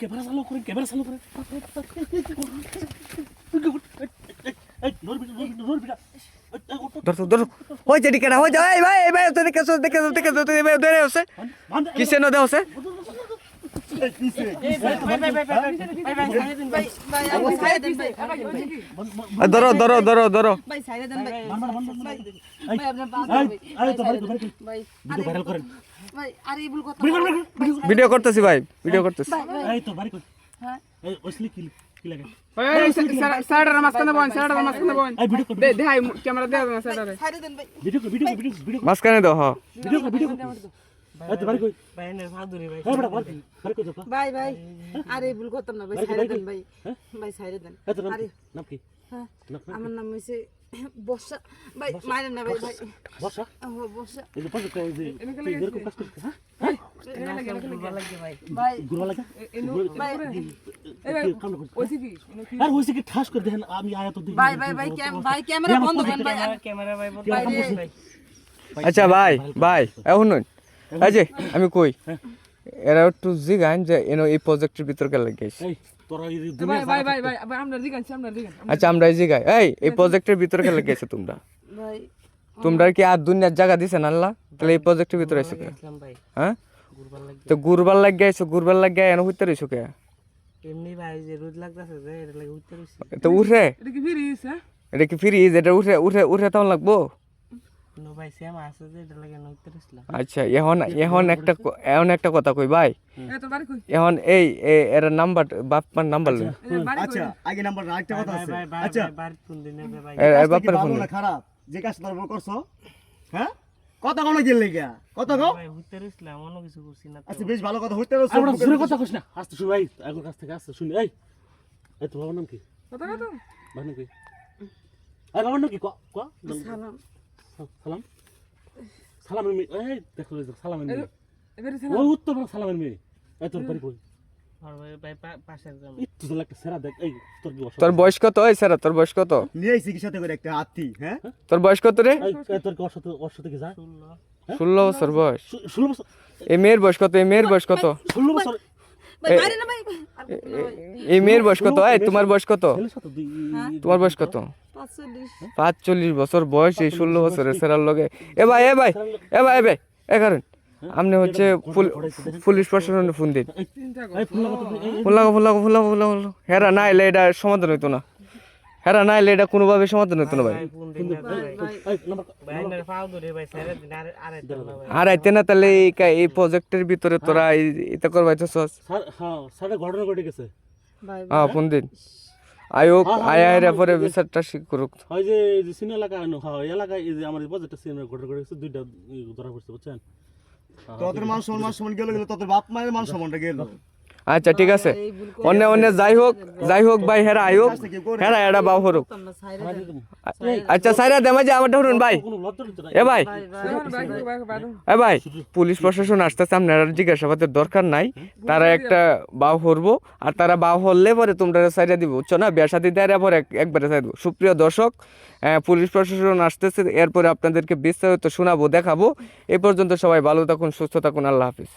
Camera চালু করেন ধরো হই যে কেনা হই যায় ভাই তো দেখে ধরে আছে কিসে ন দেওছে ধরো ভিডিও করতেছি ভাই ভিডিও করতেছি মাঝখানে দাও হ্যাঁ ভাই ভাই আরে ভুল করতাম না ভাই ছাইড়ে দেন ভাই ভাই ছাইড়ে দেন আরে নাম কি আমার নাম হইছে বর্ষা ভাই মারেন না ভাই ভাই বর্ষা বর্ষা এই যে পাশে কই যে এরকম কাজ করতে হ্যাঁ ভাই গুরু লাগা ভাই আর হইছে কি ঠাস করে দেখেন আমি আয়া তো দেখি ভাই ভাই ক্যামেরা বন্ধ করেন ভাই ক্যামেরা ভাই বন্ধ ভাই আচ্ছা ভাই এখন নয় এই যে আমি কই এরা একটু জিগান যে এই প্রজেক্টের ভিতর কে লাগিয়েছে এই তোরা এই ভাই আমরা দিগান আচ্ছা আমরা এই জিগাই এই প্রজেক্টের ভিতর কে লাগিয়েছে ভাই তোমরা কি আর দুনিয়ার জায়গা দিছেন আল্লাহ তাহলে এই প্রজেক্টের ভিতরে এসে ভাই হ্যাঁ তো গুরবার লাগিয়ে এনে হইতে রইছো কে এমনি ভাই যে রোদ লাগতাছে যে এটা লাগে উত্তর তো উঠে এটা কি ফ্রিজ হ্যাঁ এটা কি ফ্রিজ এটা উঠে তখন লাগবো নো ভাই সেম আছে যে এটা লাগে উত্তর ইসলাম আচ্ছা এখন একটা কথা কই ভাই এ তোর বাড়ি কই এখন এর নাম্বার বাপমার নাম্বার লই আচ্ছা আগে নাম্বার আরেকটা কথা আছে আচ্ছা বাড়ি কোন দিনে ভাই এর বাপের ফোন না খারাপ যে কাজ তোমরা করছো হ্যাঁ কত কোন গেল লাগা কত গো ভাই উত্তর ইসলাম অন্য কিছু করছি না আচ্ছা বেশ ভালো কথা হইতে রইছো আমরা জোরে কথা কইছ না আস্তে শুন ভাই আগের কাছ থেকে আস্তে শুনি এই তোমার নাম কি কথা বাবা নাম কি আর বাবার নাম কি ক সালাম সালামের মেয়ে এই দেখো সালামের মেয়ে এবারে ওই উত্তর সালামের মেয়ে এই তোর বাড়ি কই আর ভাই পাশের গ্রামে এই তুই একটা সেরা দেখ এই তোর কি তোর বয়স কত এই স্যার তোর বয়স কত নিয়ে আইছি কি সাথে করে একটা হাতি হ্যাঁ তোর বয়স কত রে এই তোর কি অসত কি যা 16 বছর বয়স 16 বছর এই মেয়ের বয়স কত 16 বছর ভাই মারেন না ভাই এই মেয়ের বয়স কত এই তোমার বয়স কত ছেলে সাথে তোমার বয়স কত 45 45 বছর বয়স এই 16 বছরের সেরার লগে এ ভাই এ কারণ আপনি হচ্ছে পুলিশ প্রশাসনে ফোন দিন এই ফোন লাগো হেরা না এলে এটা সমাধান হইতো না এটা কোনোভাবে সমাধান হইতো না ভাই এই নাম্বার ভাই না পাও ধরে ভাই সাইরে দিন আরে দেন না ভাই আর আইতে না তাহলে এই প্রজেক্টের ভিতরে তোরা এটা করবাইতেছস স্যার হ্যাঁ স্যার ঘটনা ঘটে গেছে ভাই হ্যাঁ ফোন দিন আয়োগ আয়ার পরে বিচারটা ঠিক করুক ওই যে সিন এলাকা হ্যাঁ এলাকায় এই যে আমাদের প্রজেক্টটা সিন ঘটনা ঘটে গেছে দুইটা ধরা পড়ছে বুঝছেন তোদের মান সম্মান গেল তোদের বাপ মায়ের মান সম্মানটা গেল আচ্ছা ঠিক আছে অন্য যাই হোক ভাই হেরা আয়োগ হেরা এটা বাউ হরুক না ছাইড়ে দেন আচ্ছা সাইরা দেমা যে আমার ধরুন ভাই কোনো লজ্জা লজ্জা নাই এ ভাই ভাই ভাই পুলিশ প্রশাসন আসতেছে আপনার জিজ্ঞাসাবাদের দরকার নাই তারা একটা বাউ হরবো আর তারা বাউ হরলে পরে তোমরা সাইডে দিব বুঝছো না বিয়া শাদী দেওয়ার পরে একবারে সাইড দিব সুপ্রিয় দর্শক পুলিশ প্রশাসন আসতেছে এরপরে আপনাদেরকে বিস্তারিত শোনাবো দেখাবো এ পর্যন্ত সবাই ভালো থাকুন সুস্থ থাকুন আল্লাহ হাফিজ।